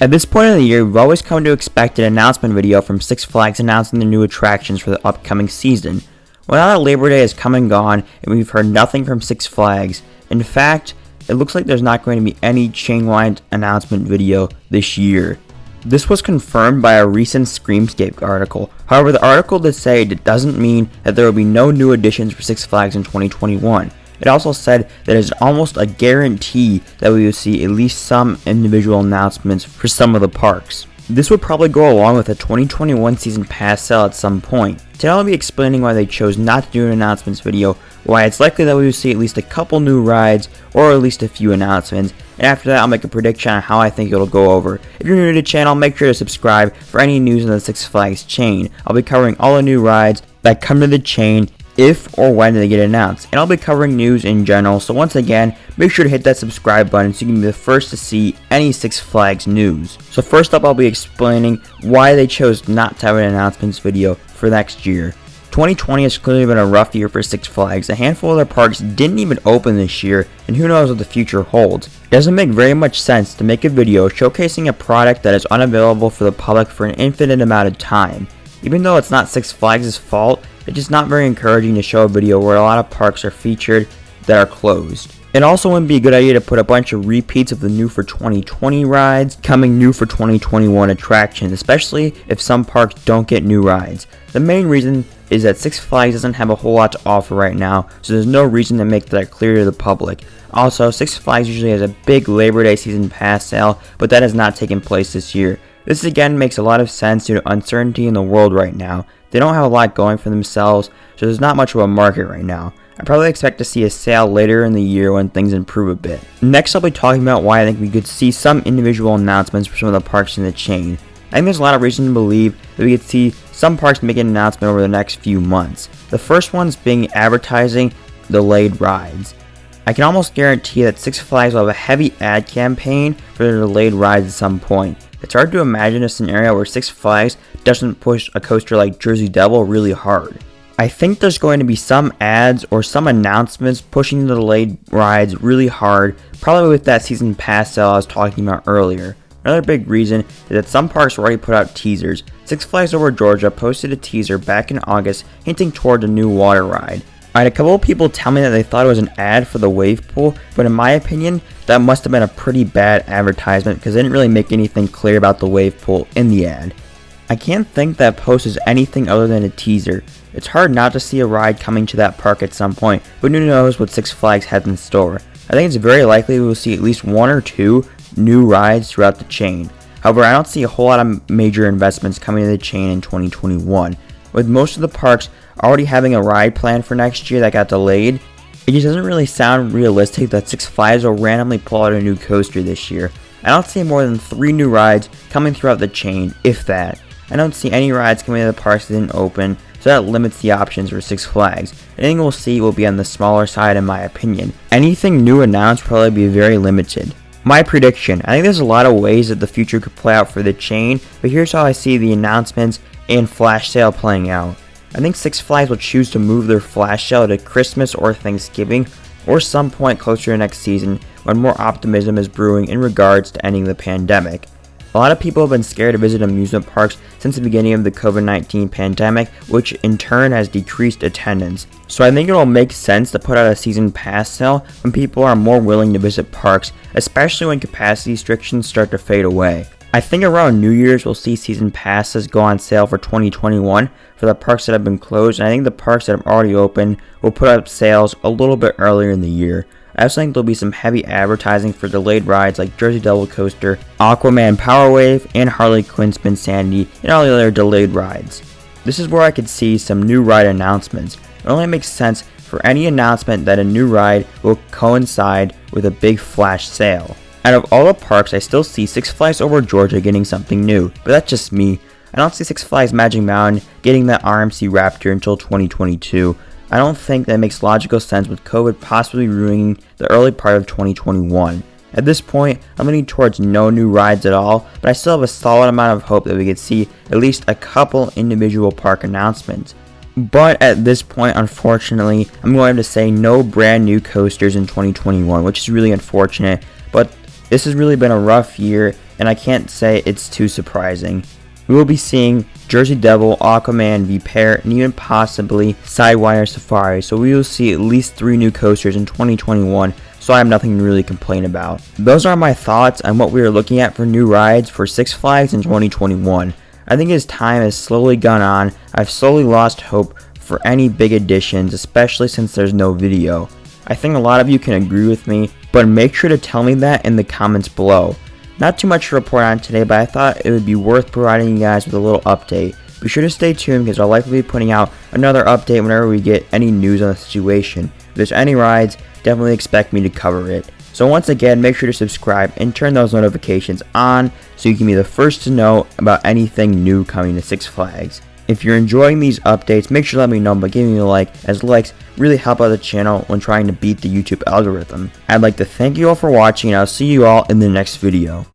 At this point of the year, we've always come to expect an announcement video from Six Flags announcing the new attractions for the upcoming season. Well, now that Labor Day has come and gone, and we've heard nothing from Six Flags. In fact, it looks like there's not going to be any chain-wide announcement video this year. This was confirmed by a recent screamscape article. However, the article did say it doesn't mean that there will be no new additions for Six Flags in 2021. It also said that it's almost a guarantee that we will see at least some individual announcements for some of the parks. This would probably go along with a 2021 season pass sale at some point. Today I'll be explaining why they chose not to do an announcements video, why it's likely that we will see at least a couple new rides or at least a few announcements, and after that I'll make a prediction on how I think it'll go over. If you're new to the channel, make sure to subscribe for any news in the Six Flags chain. I'll be covering all the new rides that come to the chain if or when they get announced, and I'll be covering news in general, so once again, make sure to hit that subscribe button so you can be the first to see any Six Flags news. So first up, I'll be explaining why they chose not to have an announcements video for next year. 2020 has clearly been a rough year for Six Flags. A handful of their parks didn't even open this year, and who knows what the future holds. It doesn't make very much sense to make a video showcasing a product that is unavailable for the public for an infinite amount of time. Even though it's not Six Flags' fault, it's just not very encouraging to show a video where a lot of parks are featured that are closed. It also wouldn't be a good idea to put a bunch of repeats of the new for 2020 rides coming new for 2021 attractions, especially if some parks don't get new rides. The main reason is that Six Flags doesn't have a whole lot to offer right now, so there's no reason to make that clear to the public. Also, Six Flags usually has a big Labor Day season pass sale, but that has not taken place this year. This again makes a lot of sense due to uncertainty in the world right now. They don't have a lot going for themselves, so there's not much of a market right now. I probably expect to see a sale later in the year when things improve a bit. Next, I'll be talking about why I think we could see some individual announcements for some of the parks in the chain. I think there's a lot of reason to believe that we could see some parks make an announcement over the next few months. The first one's being advertising delayed rides. I can almost guarantee that Six Flags will have a heavy ad campaign for their delayed rides at some point. It's hard to imagine a scenario where Six Flags doesn't push a coaster like Jersey Devil really hard. I think there's going to be some ads or some announcements pushing the delayed rides really hard, probably with that season pass sale I was talking about earlier. Another big reason is that some parks already put out teasers. Six Flags Over Georgia posted a teaser back in August hinting toward a new water ride. I had a couple of people tell me that they thought it was an ad for the wave pool, but in my opinion, that must have been a pretty bad advertisement because they didn't really make anything clear about the wave pool in the ad. I can't think that post is anything other than a teaser. It's hard not to see a ride coming to that park at some point, but who knows what Six Flags has in store. I think it's very likely we will see at least one or two new rides throughout the chain. However, I don't see a whole lot of major investments coming to the chain in 2021. With most of the parks already having a ride plan for next year that got delayed, it just doesn't really sound realistic that Six Flags will randomly pull out a new coaster this year. I don't see more than 3 new rides coming throughout the chain, if that. I don't see any rides coming to the parks that didn't open, so that limits the options for Six Flags. Anything we'll see will be on the smaller side in my opinion. Anything new announced will probably be very limited. My prediction, I think there's a lot of ways that the future could play out for the chain, but here's how I see the announcements and flash sale playing out. I think Six Flags will choose to move their flash sale to Christmas or Thanksgiving, or some point closer to next season when more optimism is brewing in regards to ending the pandemic. A lot of people have been scared to visit amusement parks since the beginning of the COVID-19 pandemic, which in turn has decreased attendance. So I think it will make sense to put out a season pass sale when people are more willing to visit parks, especially when capacity restrictions start to fade away. I think around New Year's we'll see season passes go on sale for 2021 for the parks that have been closed, and I think the parks that have already opened will put up sales a little bit earlier in the year. I also think there'll be some heavy advertising for delayed rides like Jersey Devil Coaster, Aquaman Power Wave, and Harley Quinn Spin Sandy, and all the other delayed rides. This is where I could see some new ride announcements. It only makes sense for any announcement that a new ride will coincide with a big flash sale. Out of all the parks, I still see Six Flags Over Georgia getting something new, but that's just me. I don't see Six Flags Magic Mountain getting that RMC Raptor until 2022. I don't think that makes logical sense with COVID possibly ruining the early part of 2021. At this point, I'm leaning towards no new rides at all, but I still have a solid amount of hope that we could see at least a couple individual park announcements. But at this point, unfortunately, I'm going to say no brand new coasters in 2021, which is really unfortunate, but this has really been a rough year, and I can't say it's too surprising. We will be seeing Jersey Devil, Aquaman, V-Pair, and even possibly Sidewire Safari, so we will see at least 3 new coasters in 2021, so I have nothing to really complain about. Those are my thoughts on what we are looking at for new rides for Six Flags in 2021. I think as time has slowly gone on, I've slowly lost hope for any big additions, especially since there's no video. I think a lot of you can agree with me, but make sure to tell me that in the comments below. Not too much to report on today, but I thought it would be worth providing you guys with a little update. Be sure to stay tuned because I'll likely be putting out another update whenever we get any news on the situation. If there's any rides, definitely expect me to cover it. So once again, make sure to subscribe and turn those notifications on so you can be the first to know about anything new coming to Six Flags. If you're enjoying these updates, make sure to let me know by giving me a like, as likes really help out the channel when trying to beat the YouTube algorithm. I'd like to thank you all for watching, and I'll see you all in the next video.